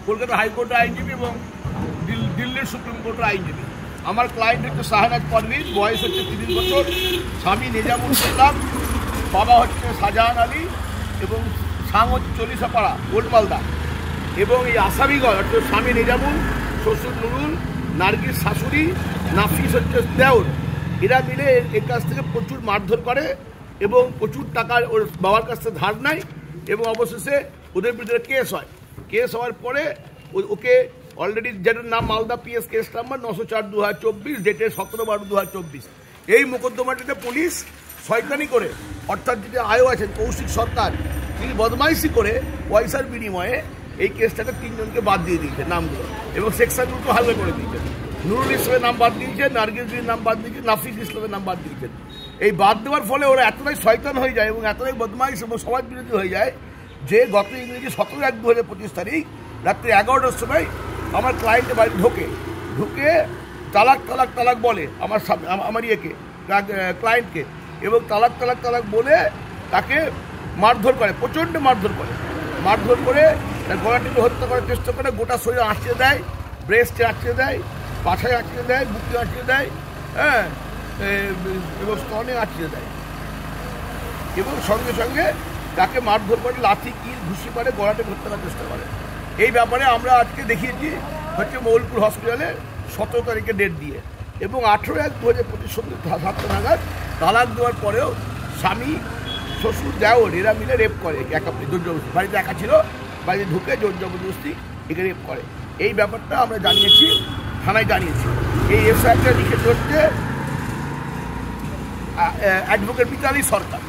কলকাতা হাইকোর্টের আইনজীবী এবং দিল্লির সুপ্রিম কোর্টের আইনজীবী। আমার ক্লায়েন্ট হচ্ছে শাহনাজ পারভিন, বয়স হচ্ছে 30 বছর, স্বামী নিজামুল ইসলাম, বাবা হচ্ছে শাহজাহান আলী এবং সাং হচ্ছে চল্লিশাপাড়া ওল্ড মালদা। এবং এই আসামিগণ হচ্ছে স্বামী নিজামুল, শ্বশুর নুরুল, নার্গিস শাশুড়ি, নাফিস হচ্ছে দেওর। এরা মিলে এর কাছ থেকে প্রচুর মারধর করে এবং প্রচুর টাকা ওর বাবার কাছ থেকে ধার নেয় এবং অবশেষে ওদের বিরুদ্ধে কেস হয়। কেস হওয়ার পরে ওকে অলরেডি, যেটার নাম মালদা পিএস কেস নাম্বার 904/2024, ডেটের 17/12/2024, এই মোকদ্দমাটিতে পুলিশ শয়তানি করে, অর্থাৎ যেটি আয়ও আছেন কৌশিক সরকার, তিনি বদমাইশি করে পয়সার বিনিময়ে এই কেসটাকে 3 জনকে বাদ দিয়ে দিয়েছে নামগুলো এবং সেকশনগুলো হালকা করে দিয়েছেন। নুরুল ইসলামের নাম বাদ দিয়েছেন, নার্গিসের নাম বাদ দিয়েছেন, নাফিস ইসলামের নাম বাদ দিয়েছেন। এই বাদ দেওয়ার ফলে ওরা এতটাই শয়তান হয়ে যায় এবং এতটাই বদমাইশ এবং সমাজ বিরোধী হয়ে যায় যে গত ইংরেজি 17/1/2025 তারিখ রাত্রি 11টার সময় আমার ক্লায়েন্টের বাড়ি ঢুকে তালাক বলে আমার ক্লায়েন্টকে, এবং তালাক বলে তাকে মারধর করে, প্রচণ্ড মারধর করে তার গলা টিপে হত্যা করার চেষ্টা করে, গোটা শরীরে আঁচড়ে দেয়, ব্রেস্টে আঁচড়ে দেয়, পাছায় আঁচড়ে দেয়, বুকে আঁচড়ে দেয়, হ্যাঁ, এবং স্তনে আঁচড়ে দেয় এবং সঙ্গে সঙ্গে তাকে মারধর করে, লাথি কিল ঘুষি মারে, গলা টিপে হত্যা করার চেষ্টা করে। এই ব্যাপারে আমরা আজকে দেখিয়েছি হচ্ছে মৌলপুর হসপিটালে 17 তারিখে ডেট দিয়ে, এবং 18/1/2025 সন্ধ্যে 7টা নাগাদ তালাক দেওয়ার পরেও স্বামী, শ্বশুর, দেওর এরা মিলে রেপ করে, জোর জবরদস্তি, বাড়িতে একা ছিল, বাড়িতে ঢুকে জোর জবরদস্তি একে রেপ করে। এই ব্যাপারটা আমরা জানিয়েছি, থানায় জানিয়েছি। এই এফআইআরটা লিখে হচ্ছে অ্যাডভোকেট মিতালি সরকার।